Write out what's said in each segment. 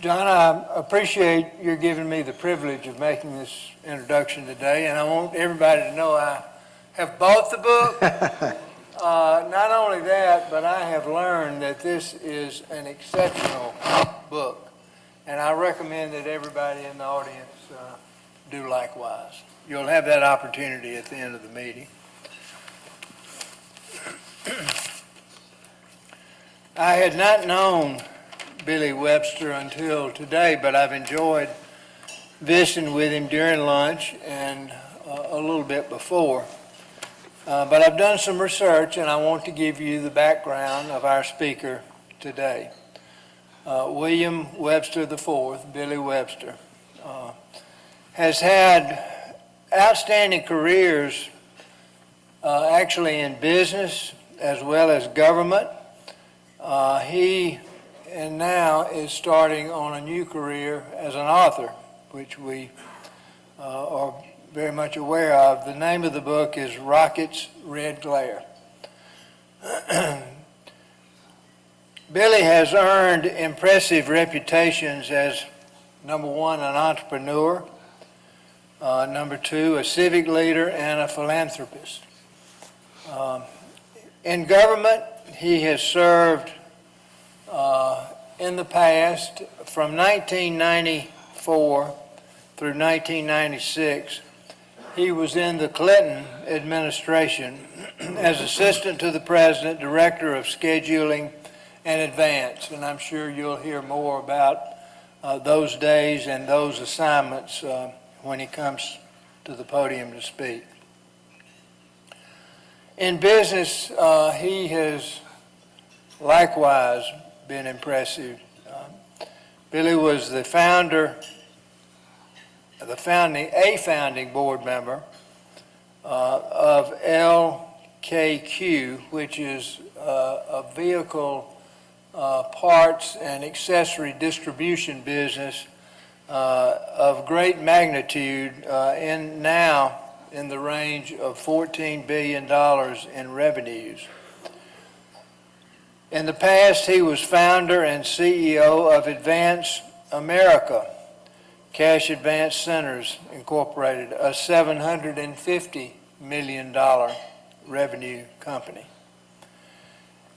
John, I appreciate your giving me the privilege of making this introduction today, and I want everybody to know I have bought the book. Not only that, but I have learned that this is an exceptional book, and I recommend that everybody in the audience do likewise. You'll have that opportunity at the end of the meeting. I had not known Billy Webster until today, but I've enjoyed visiting with him during lunch and a little bit before. But I've done some research, and I want to give you the background of our speaker today. William Webster IV, Billy Webster, has had outstanding careers actually in business as well as government. He and now is starting on a new career as an author, which we are very much aware of. The name of the book is Rocket's Red Glare. Billy has earned impressive reputations as, number one, an entrepreneur, number two, a civic leader, and a philanthropist. In government, he has served in the past, from 1994 through 1996, he was in the Clinton administration as assistant to the president, director of scheduling and advance. And I'm sure you'll hear more about those days and those assignments when he comes to the podium to speak. In business, he has likewise been impressive. Billy was a founding board member of LKQ, which is a vehicle parts and accessory distribution business of great magnitude, now in the range of $14 billion in revenues. In the past, he was founder and CEO of Advance America, Cash Advance Centers Incorporated, a $750 million revenue company.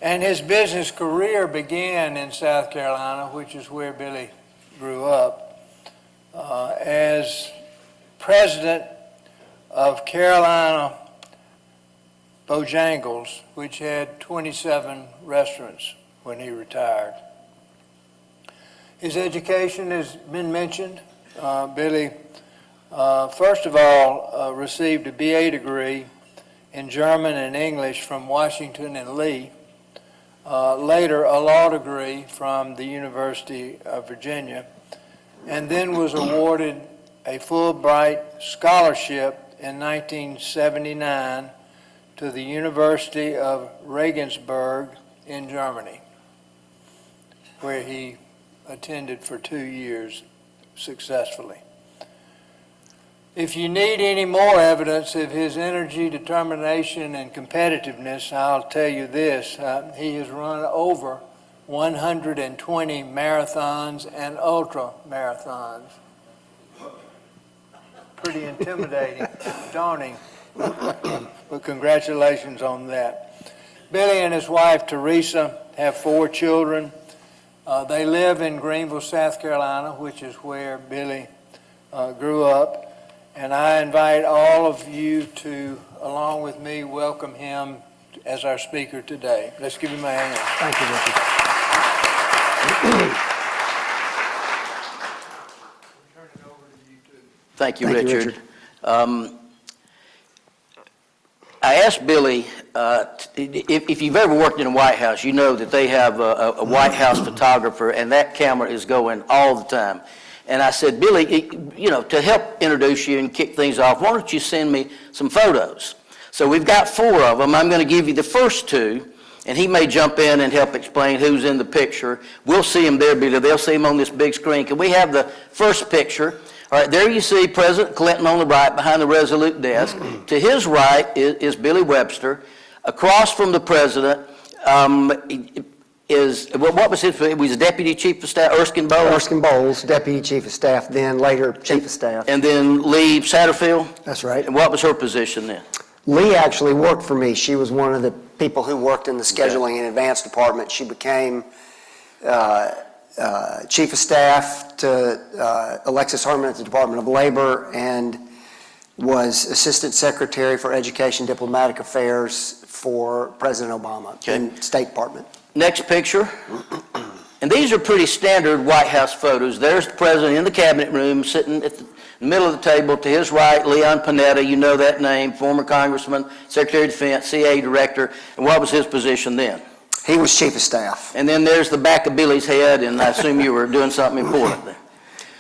And his business career began in South Carolina, which is where Billy grew up, as president of Carolina Bojangles, which had 27 restaurants when he retired. His education has been mentioned. Billy, first of all, received a BA degree in German and English from Washington and Lee. Later, a law degree from the University of Virginia, and then was awarded a Fulbright scholarship in 1979 to the University of Regensburg in Germany, where he attended for 2 years successfully. If you need any more evidence of his energy, determination, and competitiveness, I'll tell you this. He has run over 120 marathons and ultra marathons. Pretty intimidating, daunting, but congratulations on that. Billy and his wife, Teresa, have 4 children. They live in Greenville, South Carolina, which is where Billy grew up. And I invite all of you to, along with me, welcome him as our speaker today. Let's give him a hand. Thank you, Richard. Turn it over to you too. Thank you, Richard. I asked Billy, if you've ever worked in a White House, you know that they have a White House photographer, and that camera is going all the time. And I said, Billy, you know, to help introduce you and kick things off, why don't you send me some photos? So we've got 4 of them. I'm going to give you the first 2, and he may jump in and help explain who's in the picture. We'll see him there, Billy. They'll see him on this big screen. Can we have the first picture? All right, there you see President Clinton on the right behind the Resolute desk. To his right is Billy Webster. Across from the president, what was his, he was a deputy chief of staff, Erskine Bowles? Erskine Bowles, Deputy Chief of Staff, then later Chief of Staff. And then Lee Satterfield? That's right. And what was her position then? Lee actually worked for me. She was one of the people who worked in the scheduling and advance department. She became Chief of Staff to Alexis Herman at the Department of Labor and was Assistant Secretary for Education Diplomatic Affairs for President Obama in State Department. Next picture. And these are pretty standard White House photos. There's the president in the cabinet room sitting at the middle of the table. To his right, Leon Panetta, you know that name, former congressman, Secretary of Defense, CIA director. And what was his position then? He was Chief of Staff. And then there's the back of Billy's head, and I assume you were doing something important there.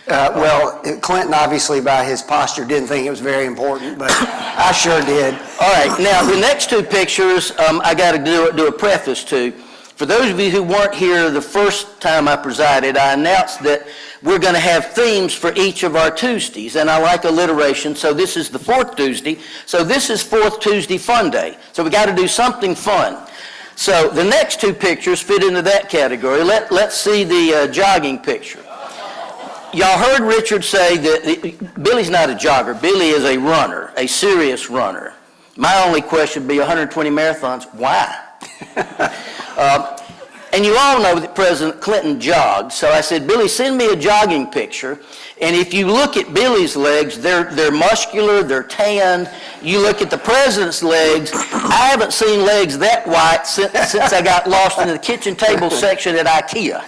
Well, Clinton, obviously, by his posture, didn't think it was very important, but I sure did. All right, now the next two pictures I got to do a preface to. For those of you who weren't here the first time I presided, I announced that we're going to have themes for each of our Tuesdays, and I like alliteration, so this is the fourth Tuesday. So this is Fourth Tuesday Fun Day. So we got to do something fun. So the next two pictures fit into that category. Let's see the jogging picture. Y'all heard Richard say that Billy's not a jogger. Billy is a runner, a serious runner. My only question would be 120 marathons. Why? And you all know that President Clinton jogged. So I said, Billy, send me a jogging picture. And if you look at Billy's legs, they're muscular, they're tan. You look at the president's legs, I haven't seen legs that white since I got lost in the kitchen table section at IKEA.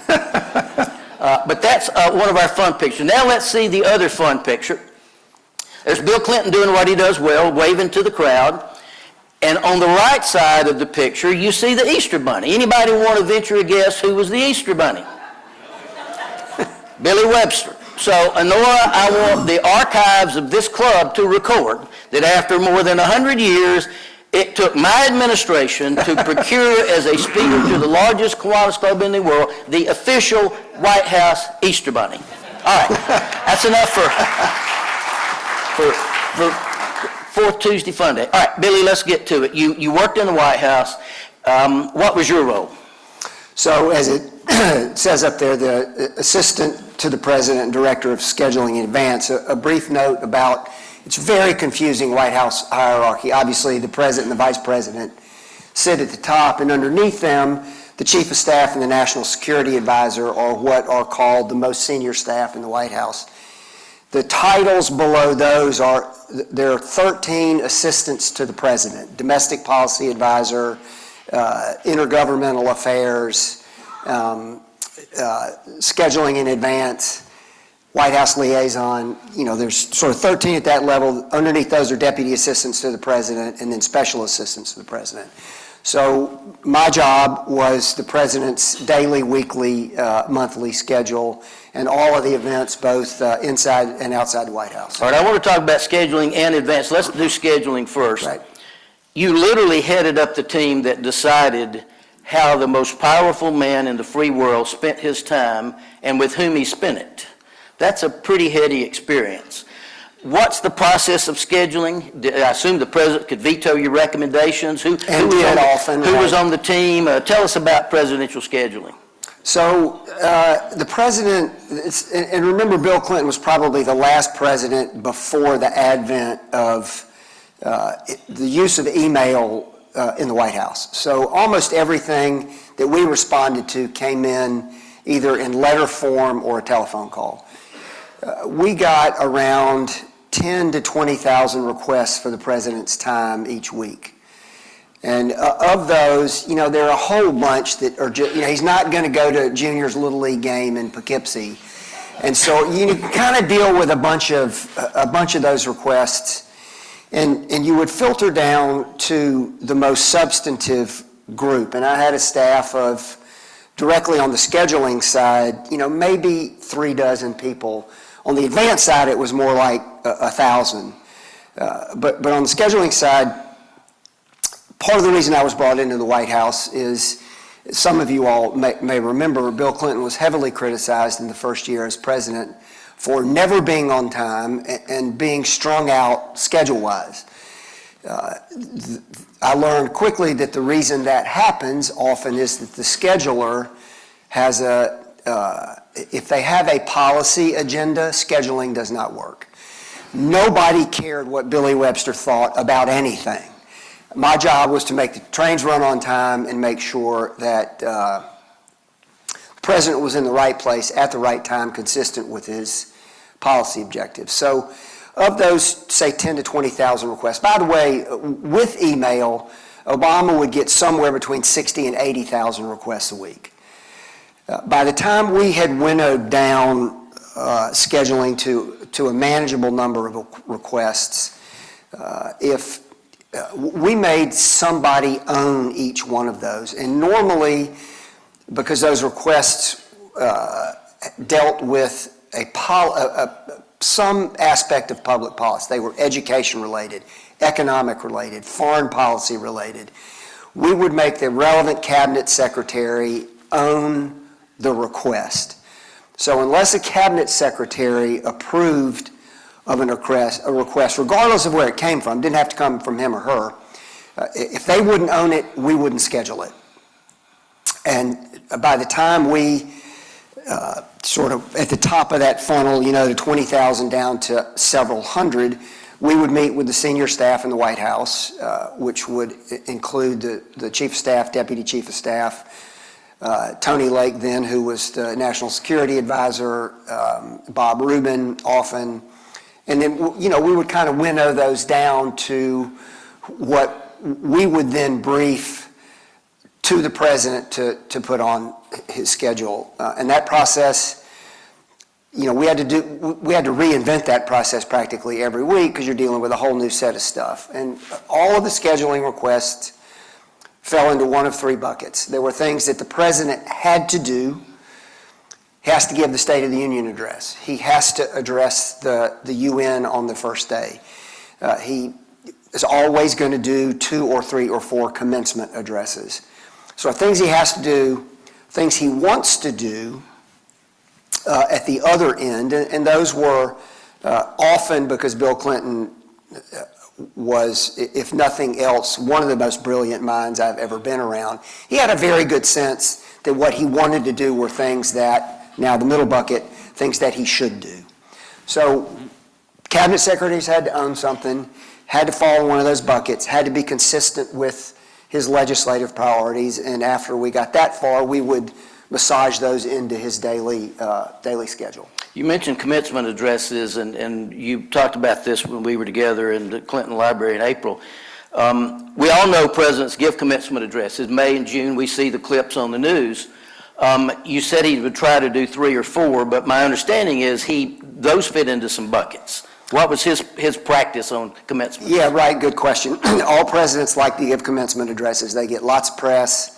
But that's one of our fun pictures. Now let's see the other fun picture. There's Bill Clinton doing what he does well, waving to the crowd. And on the right side of the picture, you see the Easter Bunny. Anybody want to venture a guess who was the Easter Bunny? Billy Webster. So, Honora, I want the archives of this club to record that after more than 100 years, it took my administration to procure as a speaker to the largest Kiwanis club in the world, the official White House Easter Bunny. All right, that's enough for Fourth Tuesday Fun Day. All right, Billy, let's get to it. You worked in the White House. What was your role? So as it says up there, the Assistant to the President and Director of Scheduling in Advance, a brief note about it's very confusing White House hierarchy. Obviously, the President and the Vice President sit at the top, and underneath them, the Chief of Staff and the National Security Advisor are what are called the most senior staff in the White House. The titles below those are, there are 13 assistants to the President: Domestic Policy Advisor, Intergovernmental Affairs, Scheduling in Advance, White House Liaison. You know, there's sort of 13 at that level. Underneath those are Deputy Assistants to the President and then Special Assistants to the President. So my job was the President's daily, weekly, monthly schedule and all of the events both inside and outside the White House. All right, I want to talk about scheduling and advance. Let's do scheduling first. Right. You literally headed up the team that decided how the most powerful man in the free world spent his time and with whom he spent it. That's a pretty heady experience. What's the process of scheduling? I assume the president could veto your recommendations. Who was on the team? Tell us about presidential scheduling. So the president, and remember Bill Clinton was probably the last president before the advent of the use of email in the White House. So almost everything that we responded to came in either in letter form or a telephone call. We got around 10 to 20,000 requests for the president's time each week. And of those, you know, there are a whole bunch that are just, you know, he's not going to go to Junior's Little League game in Poughkeepsie. And so you kind of deal with a bunch of those requests, and you would filter down to the most substantive group. And I had a staff of, directly on the scheduling side, you know, maybe 36 people. On the advanced side, it was more like 1,000. But on the scheduling side, part of the reason I was brought into the White House is, some of you all may remember, Bill Clinton was heavily criticized in the first year as president for never being on time and being strung out schedule-wise. I learned quickly that the reason that happens often is that the scheduler has if they have a policy agenda, scheduling does not work. Nobody cared what Billy Webster thought about anything. My job was to make the trains run on time and make sure that the president was in the right place at the right time, consistent with his policy objectives. So of those, say, 10 to 20,000 requests, by the way, with email, Obama would get somewhere between 60 and 80,000 requests a week. By the time we had winnowed down scheduling to a manageable number of requests, if we made somebody own each one of those. And normally, because those requests dealt with some aspect of public policy, they were education related, economic related, foreign policy related, we would make the relevant cabinet secretary own the request. So unless a cabinet secretary approved of a request, regardless of where it came from, didn't have to come from him or her, if they wouldn't own it, we wouldn't schedule it. And by the time we sort of at the top of that funnel, the 20,000 down to several hundred, we would meet with the senior staff in the White House, which would include the chief of staff, deputy chief of staff, Tony Lake then, who was the national security advisor, Bob Rubin often, and then we would kind of winnow those down to what we would then brief to the president to put on his schedule, and that process, we had to reinvent that process practically every week because you're dealing with a whole new set of stuff, and all of the scheduling requests fell into one of three buckets. There were things that the president had to do. He has to give the State of the Union address. He has to address the UN on the first day. He is always going to do 2 or 3 or 4 commencement addresses. So things he has to do, things he wants to do at the other end, and those were often because Bill Clinton was, if nothing else, one of the most brilliant minds I've ever been around. He had a very good sense that what he wanted to do were things that, now the middle bucket, things that he should do. So cabinet secretaries had to own something, had to fall in one of those buckets, had to be consistent with his legislative priorities, and after we got that far, we would massage those into his daily schedule. You mentioned commencement addresses, and you talked about this when we were together in the Clinton Library in April. We all know presidents give commencement addresses. May and June, we see the clips on the news. You said he would try to do 3 or 4, but my understanding is those fit into some buckets. What was his practice on commencement? Yeah, right, good question. All presidents like to give commencement addresses. They get lots of press.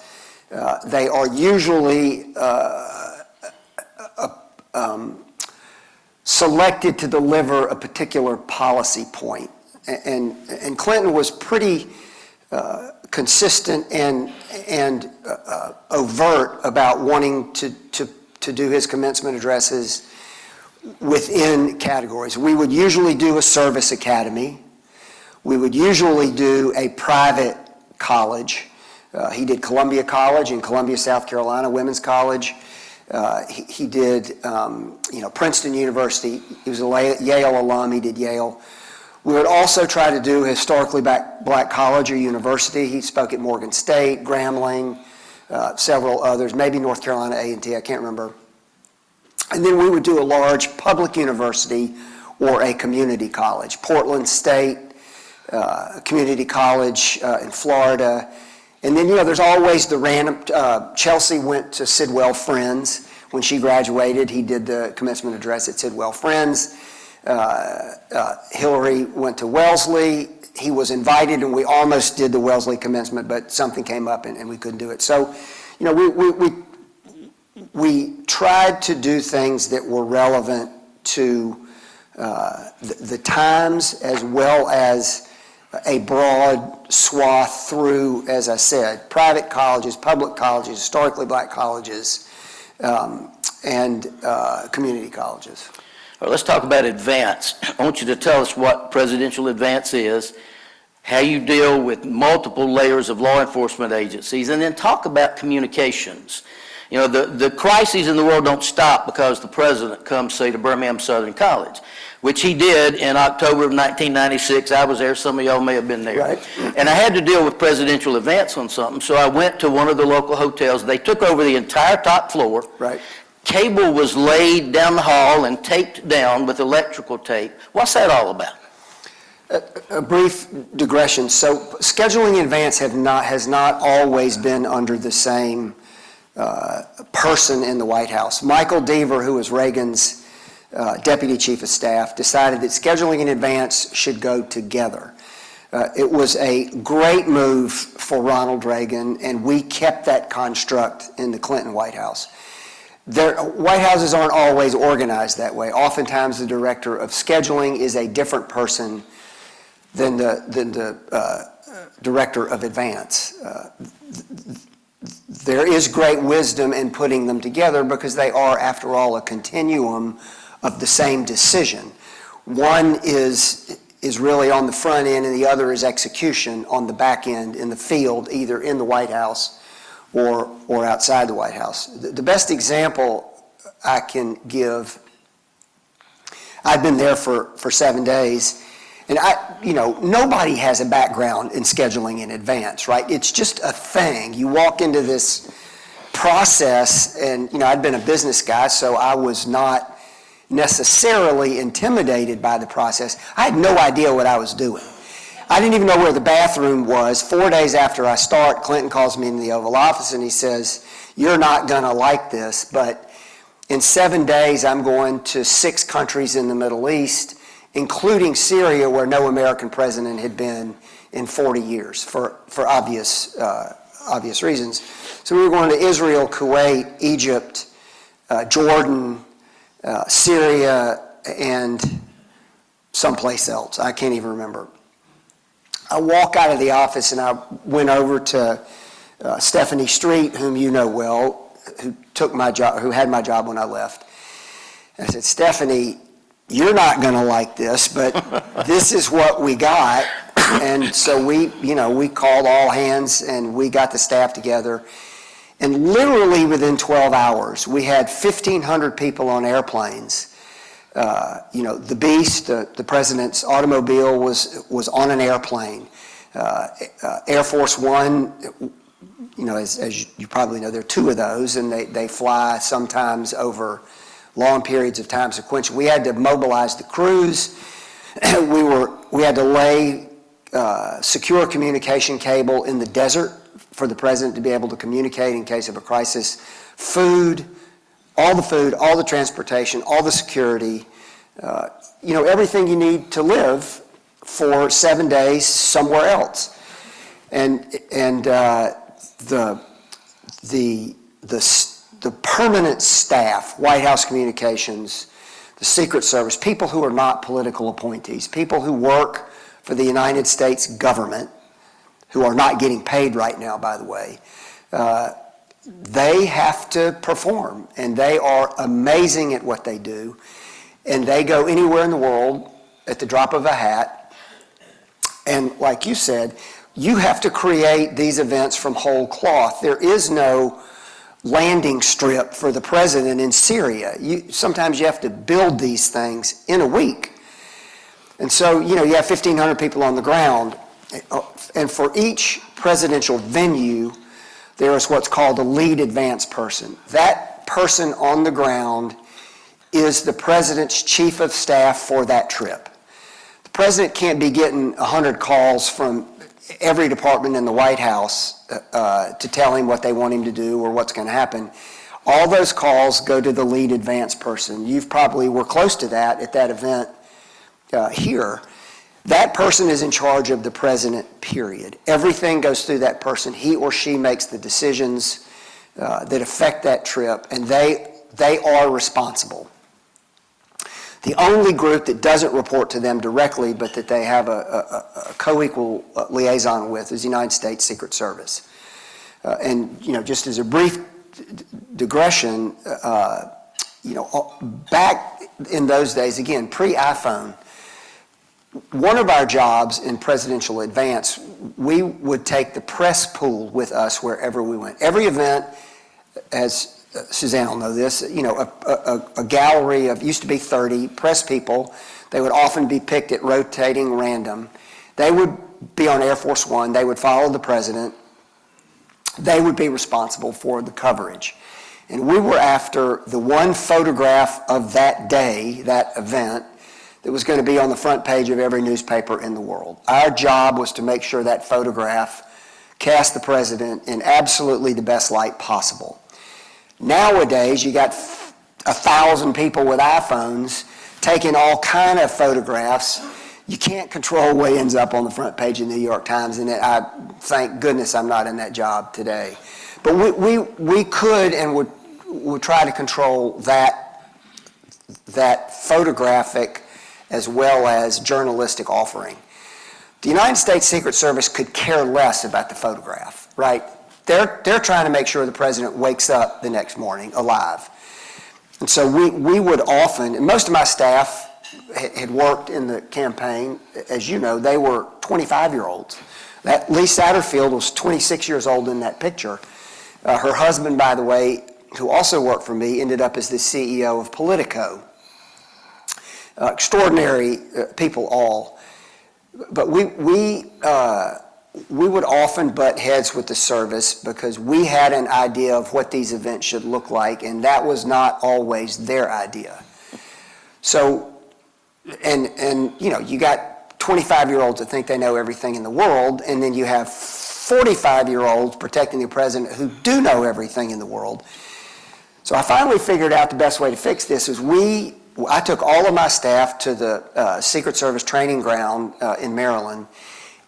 They are usually selected to deliver a particular policy point. And Clinton was pretty consistent and overt about wanting to do his commencement addresses within categories. We would usually do a service academy. We would usually do a private college. He did Columbia College in Columbia, South Carolina, Women's College. He did, Princeton University. He was a Yale alum. He did Yale. We would also try to do historically black college or university. He spoke at Morgan State, Grambling, several others, maybe North Carolina A&T, I can't remember. And then we would do a large public university or a community college. Portland State, community college in Florida. And then, there's always the random, Chelsea went to Sidwell Friends. When she graduated, he did the commencement address at Sidwell Friends. Hillary went to Wellesley. He was invited, and we almost did the Wellesley commencement, but something came up, and we couldn't do it. So, we tried to do things that were relevant to the times, as well as a broad swath through, as I said, private colleges, public colleges, historically black colleges, and community colleges. All right, let's talk about advance. I want you to tell us what presidential advance is, how you deal with multiple layers of law enforcement agencies, and then talk about communications. You know, the crises in the world don't stop because the president comes, say, to Birmingham Southern College, which he did in October of 1996. I was there. Some of y'all may have been there. Right. And I had to deal with presidential events on something, so I went to one of the local hotels. They took over the entire top floor. Right. Cable was laid down the hall and taped down with electrical tape. What's that all about? A brief digression. So scheduling in advance has not always been under the same person in the White House. Michael Deaver, who was Reagan's deputy chief of staff, decided that scheduling in advance should go together. It was a great move for Ronald Reagan, and we kept that construct in the Clinton White House. White Houses aren't always organized that way. Oftentimes the director of scheduling is a different person than the director of advance. There is great wisdom in putting them together because they are, after all, a continuum of the same decision. One is really on the front end and the other is execution on the back end in the field, either in the White House or outside the White House. The best example I can give, I've been there for 7 days, and nobody has a background in scheduling in advance, right? It's just a thing. You walk into this process, and I'd been a business guy, so I was not necessarily intimidated by the process. I had no idea what I was doing. I didn't even know where the bathroom was. 4 days after I start, Clinton calls me in the Oval Office and he says, "You're not going to like this, but in 7 days I'm going to 6 countries in the Middle East, including Syria, where no American president had been in 40 years for obvious reasons." So we were going to Israel, Kuwait, Egypt, Jordan, Syria, and someplace else. I can't even remember. I walk out of the office and I went over to Stephanie Street, whom you know well, who took my job, who had my job when I left. And I said, "Stephanie, you're not going to like this, but this is what we got." And so we called all hands and we got the staff together. And literally within 12 hours, we had 1,500 people on airplanes. The Beast, the president's automobile was on an airplane. Air Force One, as you probably know, there are 2 of those, and they fly sometimes over long periods of time sequential. We had to mobilize the crews. We had to lay secure communication cable in the desert for the president to be able to communicate in case of a crisis. Food, all the transportation, all the security, everything you need to live for 7 days somewhere else. And the permanent staff, White House communications, the Secret Service, people who are not political appointees, people who work for the United States government, who are not getting paid right now, by the way, they have to perform, and they are amazing at what they do, and they go anywhere in the world at the drop of a hat. And like you said, you have to create these events from whole cloth. There is no landing strip for the president in Syria. Sometimes you have to build these things in a week. And so, you have 1,500 people on the ground, and for each presidential venue, there is what's called a lead advance person. That person on the ground is the president's chief of staff for that trip. The president can't be getting 100 calls from every department in the White House to tell him what they want him to do or what's going to happen. All those calls go to the lead advance person. You probably were close to that at that event here. That person is in charge of the president, period. Everything goes through that person. He or she makes the decisions that affect that trip, and they are responsible. The only group that doesn't report to them directly, but that they have a co-equal liaison with, is the United States Secret Service. And just as a brief digression, back in those days, again, pre-iPhone, one of our jobs in presidential advance, we would take the press pool with us wherever we went. Every event, as Suzanne will know this, a gallery of, used to be 30 press people. They would often be picked at rotating random. They would be on Air Force One. They would follow the president. They would be responsible for the coverage. And we were after the one photograph of that day, that event, that was going to be on the front page of every newspaper in the world. Our job was to make sure that photograph cast the president in absolutely the best light possible. Nowadays, you got 1,000 people with iPhones taking all kind of photographs. You can't control what ends up on the front page of the New York Times, and I thank goodness I'm not in that job today. But we could and would try to control that photographic as well as journalistic offering. The United States Secret Service could care less about the photograph, right? They're trying to make sure the president wakes up the next morning alive. And so we would often, and most of my staff had worked in the campaign. As you know, they were 25-year-olds. Lee Satterfield was 26 years old in that picture. Her husband, by the way, who also worked for me, ended up as the CEO of Politico. Extraordinary people all. But we would often butt heads with the service because we had an idea of what these events should look like, and that was not always their idea. So, and you got 25-year-olds that think they know everything in the world, and then you have 45-year-olds protecting the president who do know everything in the world. So I finally figured out the best way to fix this is I took all of my staff to the Secret Service training ground in Maryland,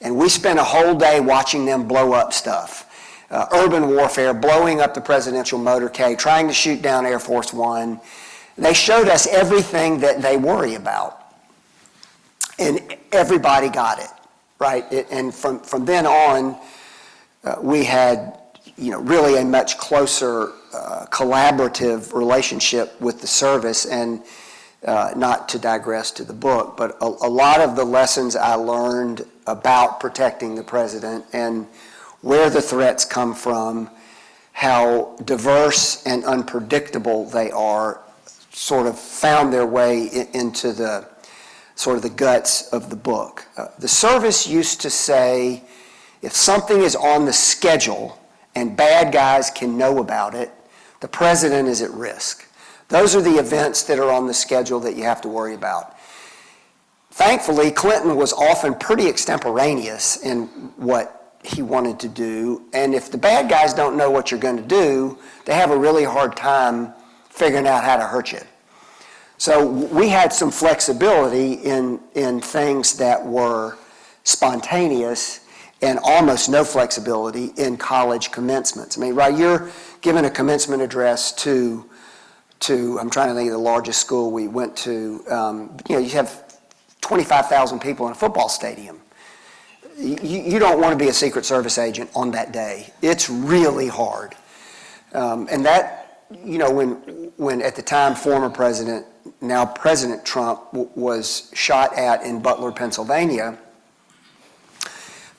and we spent a whole day watching them blow up stuff. Urban warfare, blowing up the presidential motorcade, trying to shoot down Air Force One. They showed us everything that they worry about. And everybody got it, right? And from then on, we had really a much closer collaborative relationship with the service. And not to digress to the book, but a lot of the lessons I learned about protecting the president and where the threats come from, how diverse and unpredictable they are, sort of found their way into the sort of the guts of the book. The service used to say, if something is on the schedule and bad guys can know about it, the president is at risk. Those are the events that are on the schedule that you have to worry about. Thankfully, Clinton was often pretty extemporaneous in what he wanted to do, and if the bad guys don't know what you're going to do, they have a really hard time figuring out how to hurt you. So we had some flexibility in things that were spontaneous and almost no flexibility in college commencements. I mean, right, you're giving a commencement address to I'm trying to think of the largest school we went to. You have 25,000 people in a football stadium. You don't want to be a Secret Service agent on that day. It's really hard. And that, when at the time former president, now President Trump was shot at in Butler, Pennsylvania,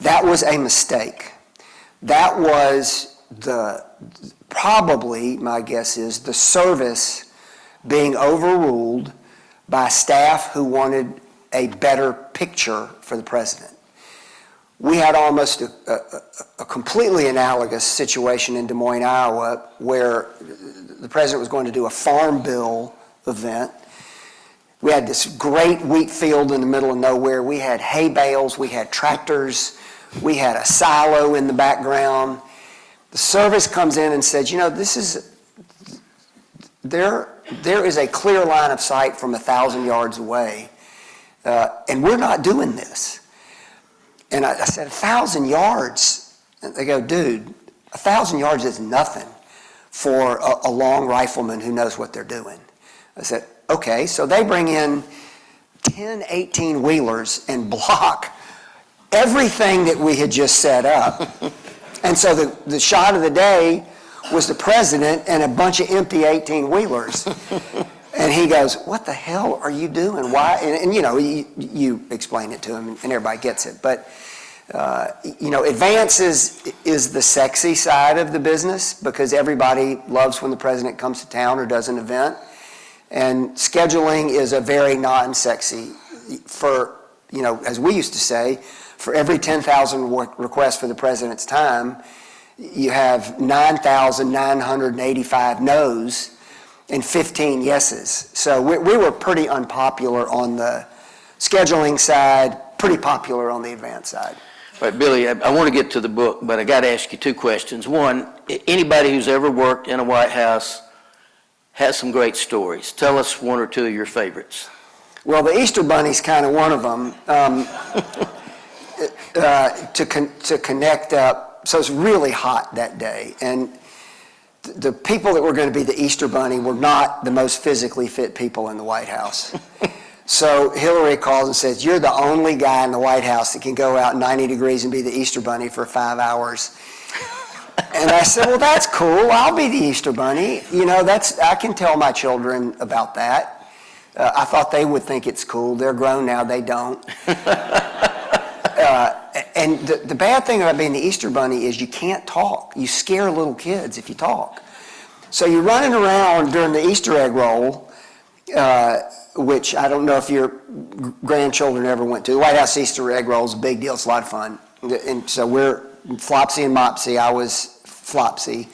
that was a mistake. That was probably, my guess is, the service being overruled by staff who wanted a better picture for the president. We had almost a completely analogous situation in Des Moines, Iowa, where the president was going to do a farm bill event. We had this great wheat field in the middle of nowhere. We had hay bales, we had tractors, we had a silo in the background. The service comes in and says, there is a clear line of sight from 1,000 yards away, and we're not doing this. And I said, 1,000 yards? And they go, dude, 1,000 yards is nothing for a long rifleman who knows what they're doing. I said, okay, so they bring in 10, 18-wheelers and block everything that we had just set up. And so the shot of the day was the president and a bunch of empty 18-wheelers. And he goes, what the hell are you doing? Why? And you explain it to him, and everybody gets it. But, advance is the sexy side of the business because everybody loves when the president comes to town or does an event. And scheduling is a very non-sexy for, as we used to say, for every 10,000 requests for the president's time, you have 9,985 no's and 15 yeses. So we were pretty unpopular on the scheduling side, pretty popular on the advance side. All right, Billy, I want to get to the book, but I got to ask you two questions. One, anybody who's ever worked in a White House has some great stories. Tell us one or two of your favorites. Well, the Easter Bunny's kind of one of them. To connect up, so it's really hot that day, and the people that were going to be the Easter Bunny were not the most physically fit people in the White House. So Hillary calls and says, you're the only guy in the White House that can go out 90 degrees and be the Easter Bunny for 5 hours. And I said, well, that's cool. I'll be the Easter Bunny. I can tell my children about that. I thought they would think it's cool. They're grown now. They don't. And the bad thing about being the Easter Bunny is you can't talk. You scare little kids if you talk. So you're running around during the Easter egg roll, which I don't know if your grandchildren ever went to. The White House Easter egg roll is a big deal. It's a lot of fun. And so we're Flopsy and Mopsy. I was Flopsy.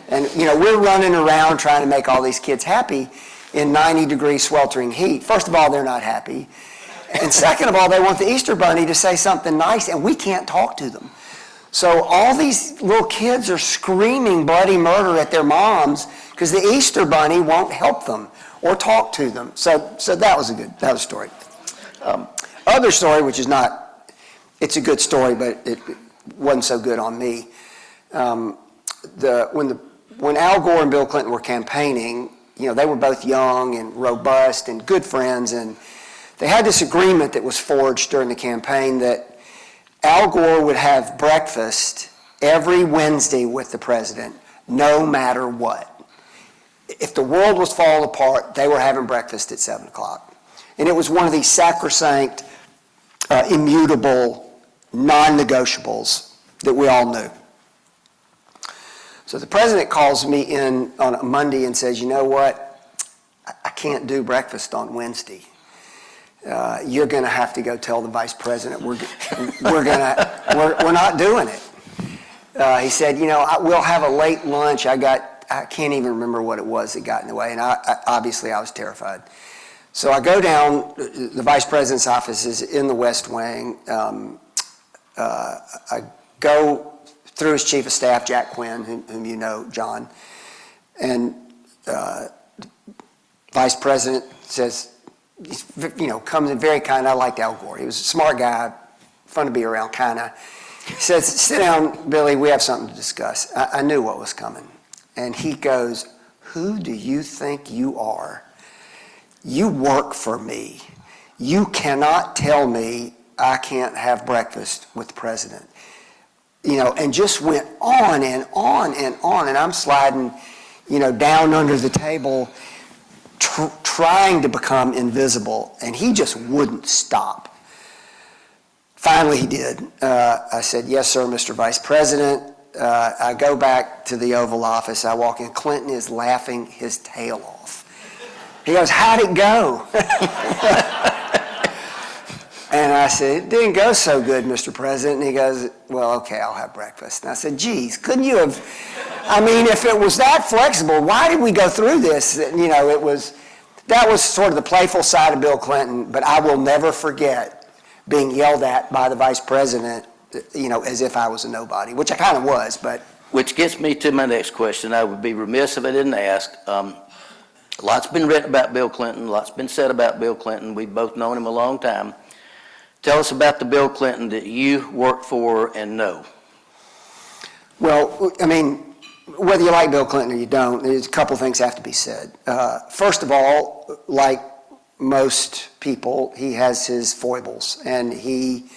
And, we're running around trying to make all these kids happy in 90-degree sweltering heat. First of all, they're not happy. And second of all, they want the Easter Bunny to say something nice, and we can't talk to them. So all these little kids are screaming bloody murder at their moms because the Easter Bunny won't help them or talk to them. So that was a story. Other story, which is not, it's a good story, but it wasn't so good on me. When Al Gore and Bill Clinton were campaigning, they were both young and robust and good friends, and they had this agreement that was forged during the campaign that Al Gore would have breakfast every Wednesday with the president, no matter what. If the world was falling apart, they were having breakfast at 7 o'clock. And it was one of these sacrosanct, immutable, non-negotiables that we all knew. So the president calls me in on a Monday and says, you know what? I can't do breakfast on Wednesday. You're going to have to go tell the vice president we're not doing it. He said, we'll have a late lunch. I can't even remember what it was that got in the way, and obviously I was terrified. So I go down. The vice president's office is in the West Wing. I go through his chief of staff, Jack Quinn, whom you know, John, and vice president says, comes in very kind. I liked Al Gore. He was a smart guy, fun to be around, kind of. He says, sit down, Billy, we have something to discuss. I knew what was coming. And he goes, who do you think you are? You work for me. You cannot tell me I can't have breakfast with the president. And just went on and on and on. And I'm sliding, down under the table, trying to become invisible, and he just wouldn't stop. Finally, he did. I said, yes, sir, Mr. Vice President. I go back to the Oval Office. I walk in. Clinton is laughing his tail off. He goes, how'd it go? And I said, it didn't go so good, Mr. President. And he goes, well, okay, I'll have breakfast. And I said, geez, couldn't you have... if it was that flexible, why did we go through this? That was sort of the playful side of Bill Clinton, but I will never forget being yelled at by the vice president, as if I was a nobody, which I kind of was, but. Which gets me to my next question. I would be remiss if I didn't ask. Lots been written about Bill Clinton, lots been said about Bill Clinton. We've both known him a long time. Tell us about the Bill Clinton that you worked for and know. Well, whether you like Bill Clinton or you don't, there's a couple things have to be said. First of all, like most people, he has his foibles, and he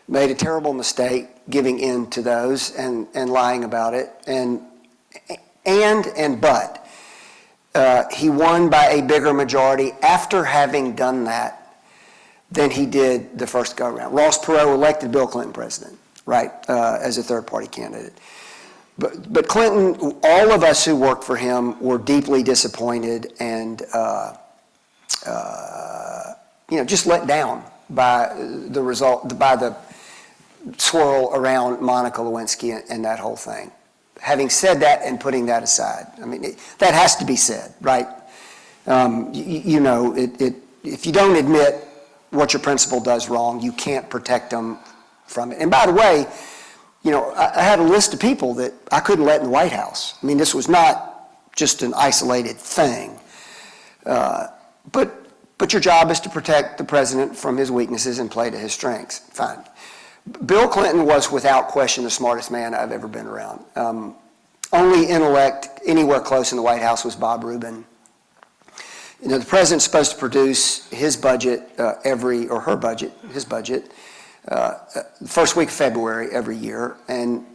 made a terrible mistake giving in to those and lying about it. But he won by a bigger majority after having done that than he did the first go-around. Ross Perot elected Bill Clinton president, right, as a third-party candidate. But Clinton, all of us who worked for him were deeply disappointed and just let down by the result, by the swirl around Monica Lewinsky and that whole thing. Having said that and putting that aside, I mean, that has to be said, right? If you don't admit what your principal does wrong, you can't protect them from it. And by the way, I had a list of people that I couldn't let in the White House. I mean, this was not just an isolated thing. But your job is to protect the president from his weaknesses and play to his strengths. Fine. Bill Clinton was without question the smartest man I've ever been around. Only intellect anywhere close in the White House was Bob Rubin. The president's supposed to produce his budget his budget, the first week of February every year. And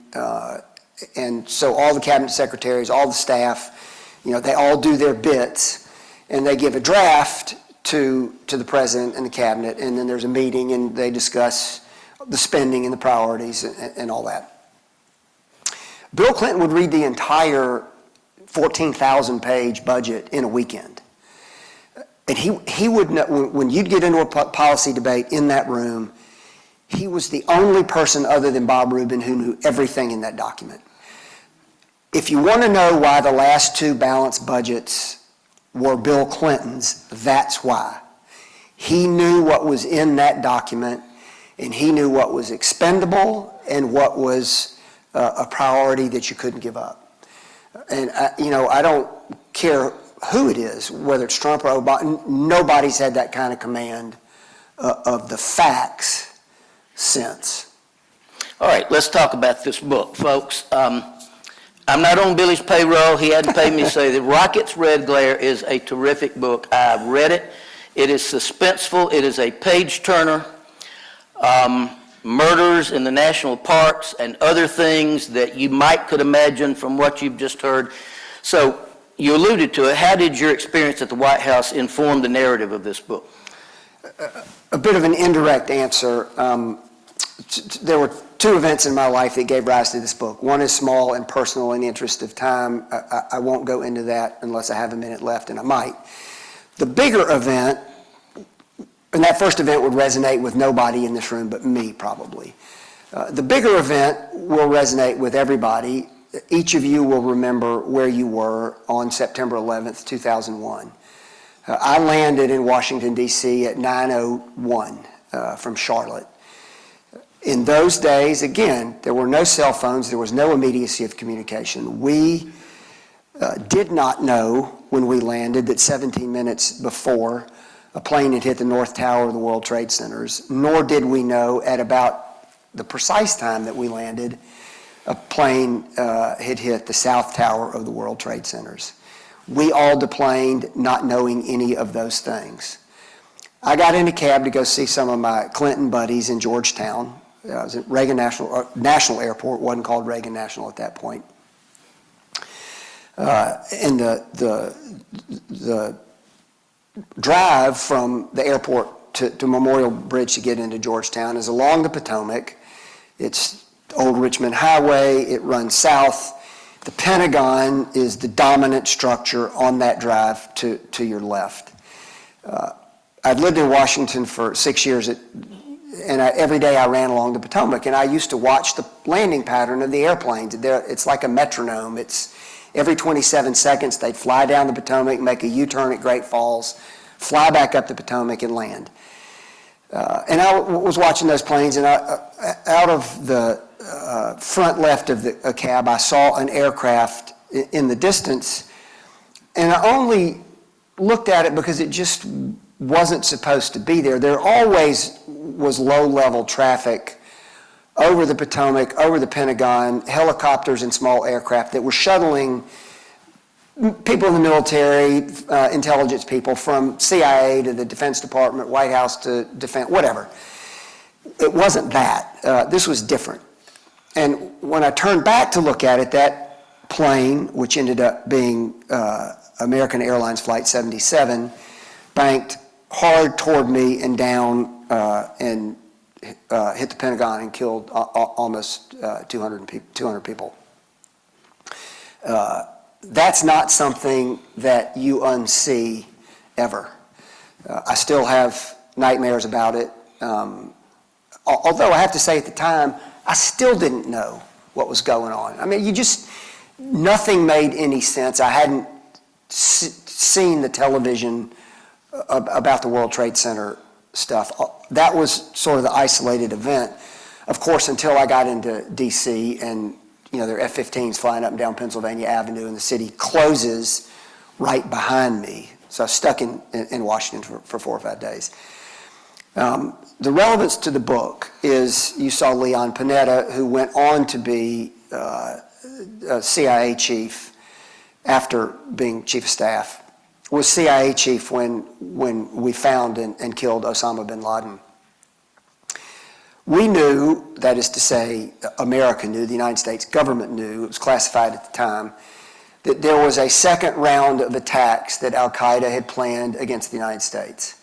so all the cabinet secretaries, all the staff, they all do their bits, and they give a draft to the president and the cabinet, and then there's a meeting and they discuss the spending and the priorities and all that. Bill Clinton would read the entire 14,000-page budget in a weekend. And he would know, when you'd get into a policy debate in that room, he was the only person other than Bob Rubin who knew everything in that document. If you want to know why the last two balanced budgets were Bill Clinton's, that's why. He knew what was in that document, and he knew what was expendable and what was a priority that you couldn't give up. And, I don't care who it is, whether it's Trump or Obama, nobody's had that kind of command of the facts since. All right, let's talk about this book, folks. I'm not on Billy's payroll. He hadn't paid me to say that Rocket's Red Glare is a terrific book. I've read it. It is suspenseful. It is a page-turner. Murders in the national parks and other things that you could imagine from what you've just heard. So you alluded to it. How did your experience at the White House inform the narrative of this book? A bit of an indirect answer. There were two events in my life that gave rise to this book. One is small and personal in the interest of time. I won't go into that unless I have a minute left, and I might. The bigger event, and that first event would resonate with nobody in this room but me, probably. The bigger event will resonate with everybody. Each of you will remember where you were on September 11th, 2001. I landed in Washington, D.C. at 9:01 from Charlotte. In those days, again, there were no cell phones, there was no immediacy of communication. We did not know when we landed that 17 minutes before a plane had hit the North Tower of the World Trade Centers, nor did we know at about the precise time that we landed, a plane had hit the South Tower of the World Trade Centers. We all deplaned not knowing any of those things. I got in a cab to go see some of my Clinton buddies in Georgetown. I was at Reagan National Airport, wasn't called Reagan National at that point. And the drive from the airport to Memorial Bridge to get into Georgetown is along the Potomac. It's Old Richmond Highway. It runs south. The Pentagon is the dominant structure on that drive to your left. I'd lived in Washington for 6 years, and every day I ran along the Potomac, and I used to watch the landing pattern of the airplanes. It's like a metronome. It's every 27 seconds they'd fly down the Potomac, make a U-turn at Great Falls, fly back up the Potomac and land. And I was watching those planes, and out of the front left of a cab, I saw an aircraft in the distance, and I only looked at it because it just wasn't supposed to be there. There always was low-level traffic over the Potomac, over the Pentagon, helicopters and small aircraft that were shuttling people in the military, intelligence people from CIA to the Defense Department, White House to Defense, whatever. It wasn't that. This was different. And when I turned back to look at it, that plane, which ended up being American Airlines Flight 77 banked hard toward me and down and hit the Pentagon and killed almost 200 people. That's not something that you unsee ever. I still have nightmares about it. Although I have to say at the time, I still didn't know what was going on. I mean, nothing made any sense. I hadn't seen the television about the World Trade Center stuff. That was sort of the isolated event. Of course, until I got into D.C. and there are F-15s flying up and down Pennsylvania Avenue, and the city closes right behind me. So I was stuck in Washington for 4 or 5 days. The relevance to the book is you saw Leon Panetta, who went on to be a CIA chief after being chief of staff, was CIA chief when we found and killed Osama bin Laden. We knew, that is to say, America knew, the United States government knew, it was classified at the time, that there was a second round of attacks that al-Qaeda had planned against the United States.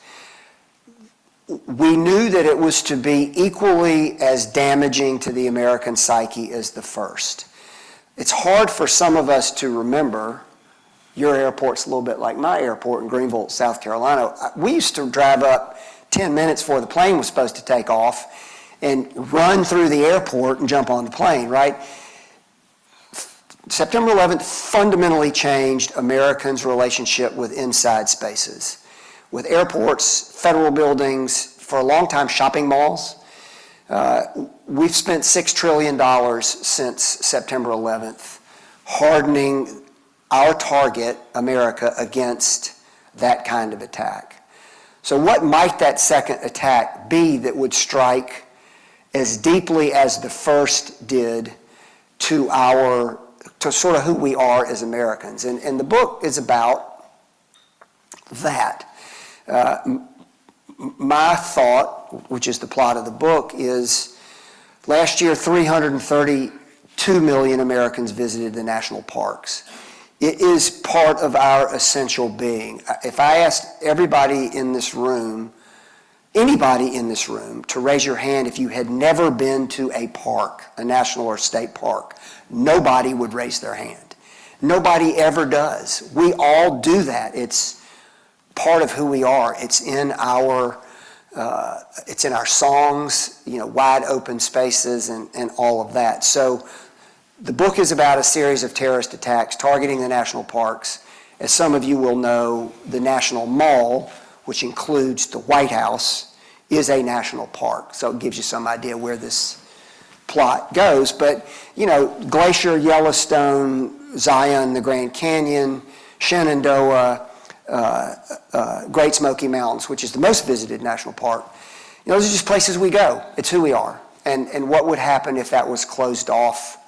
We knew that it was to be equally as damaging to the American psyche as the first. It's hard for some of us to remember. Your airport's a little bit like my airport in Greenville, South Carolina. We used to drive up 10 minutes before the plane was supposed to take off and run through the airport and jump on the plane, right? September 11th fundamentally changed Americans' relationship with inside spaces, with airports, federal buildings, for a long time shopping malls. We've spent $6 trillion since September 11th hardening our target, America, against that kind of attack. So what might that second attack be that would strike as deeply as the first did to sort of who we are as Americans? And the book is about that. My thought, which is the plot of the book, is last year 332 million Americans visited the national parks. It is part of our essential being. If I asked everybody in this room, anybody in this room, to raise your hand if you had never been to a park, a national or state park, nobody would raise their hand. Nobody ever does. We all do that. It's part of who we are. It's in our songs, wide open spaces and all of that. So the book is about a series of terrorist attacks targeting the national parks. As some of you will know, the National Mall, which includes the White House, is a national park. So it gives you some idea where this plot goes. But, Glacier, Yellowstone, Zion, the Grand Canyon, Shenandoah, Great Smoky Mountains, which is the most visited national park. Those are just places we go. It's who we are. And what would happen if that was closed off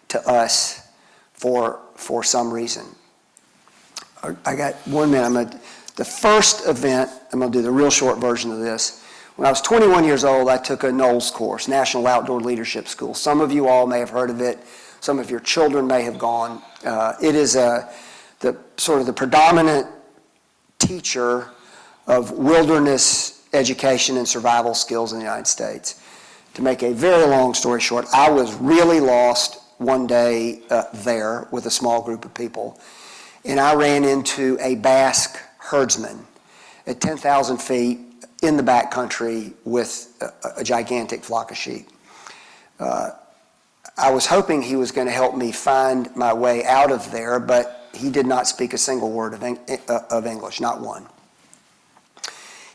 to us for some reason? I got 1 minute. The first event, I'm going to do the real short version of this. When I was 21 years old, I took a NOLS course, National Outdoor Leadership School. Some of you all may have heard of it. Some of your children may have gone. It is the predominant teacher of wilderness education and survival skills in the United States. To make a very long story short, I was really lost one day there with a small group of people, and I ran into a Basque herdsman at 10,000 feet in the backcountry with a gigantic flock of sheep. I was hoping he was going to help me find my way out of there, but he did not speak a single word of English, not one.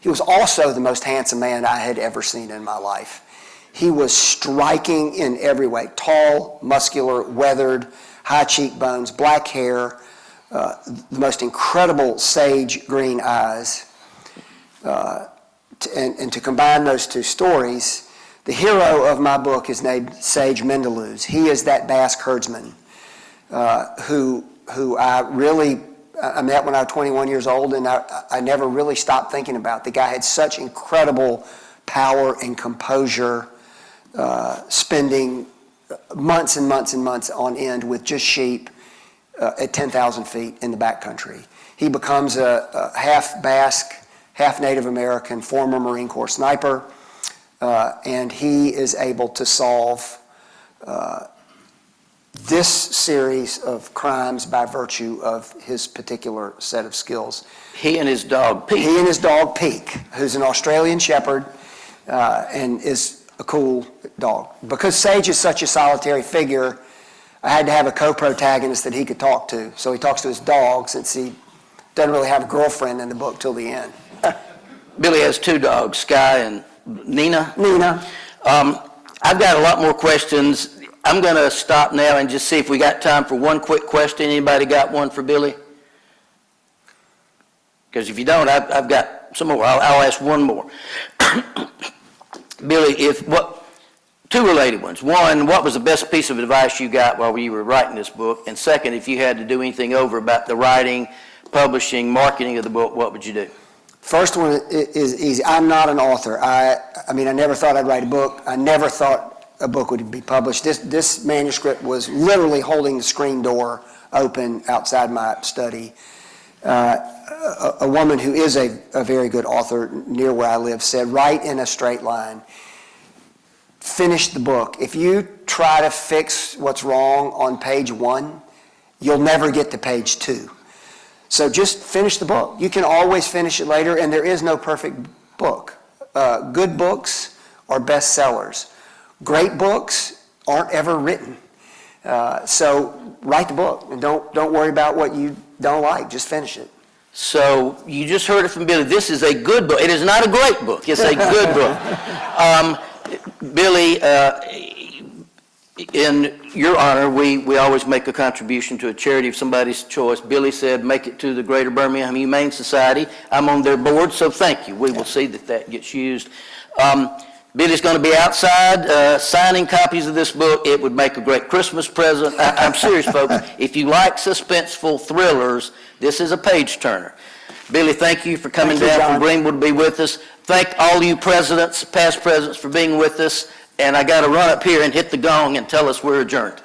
He was also the most handsome man I had ever seen in my life. He was striking in every way. Tall, muscular, weathered, high cheekbones, black hair, the most incredible sage green eyes. And to combine those two stories, the hero of my book is named Sage Mendeluz. He is that Basque herdsman who I met when I was 21 years old, and I never really stopped thinking about. The guy had such incredible power and composure, spending months and months and months on end with just sheep at 10,000 feet in the backcountry. He becomes a half Basque, half Native American, former Marine Corps sniper, and he is able to solve this series of crimes by virtue of his particular set of skills. He and his dog, Pete. He and his dog, Peek, who's an Australian Shepherd and is a cool dog. Because Sage is such a solitary figure, I had to have a co-protagonist that he could talk to. So he talks to his dog, since he doesn't really have a girlfriend in the book till the end. Billy has two dogs, Sky and Nina. Nina. I've got a lot more questions. I'm going to stop now and just see if we got time for one quick question. Anybody got one for Billy? Because if you don't, I've got some more. I'll ask one more. Billy, two related ones. One, what was the best piece of advice you got while you were writing this book? And second, if you had to do anything over about the writing, publishing, marketing of the book, what would you do? First one is easy. I'm not an author. I mean, I never thought I'd write a book. I never thought a book would be published. This manuscript was literally holding the screen door open outside my study. A woman who is a very good author near where I live said, write in a straight line. Finish the book. If you try to fix what's wrong on page 1, you'll never get to page 2. So just finish the book. You can always finish it later, and there is no perfect book. Good books are bestsellers. Great books aren't ever written. So write the book, and don't worry about what you don't like. Just finish it. So you just heard it from Billy. This is a good book. It is not a great book. It's a good book. Billy, in your honor, we always make a contribution to a charity of somebody's choice. Billy said, make it to the Greater Birmingham Humane Society. I'm on their board, so thank you. We will see that gets used. Billy's going to be outside signing copies of this book. It would make a great Christmas present. I'm serious, folks. If you like suspenseful thrillers, this is a page-turner. Billy, thank you for coming down from Greenville to be with us. Thank all you presidents, past presidents, for being with us. And I got to run up here and hit the gong and tell us we're adjourned.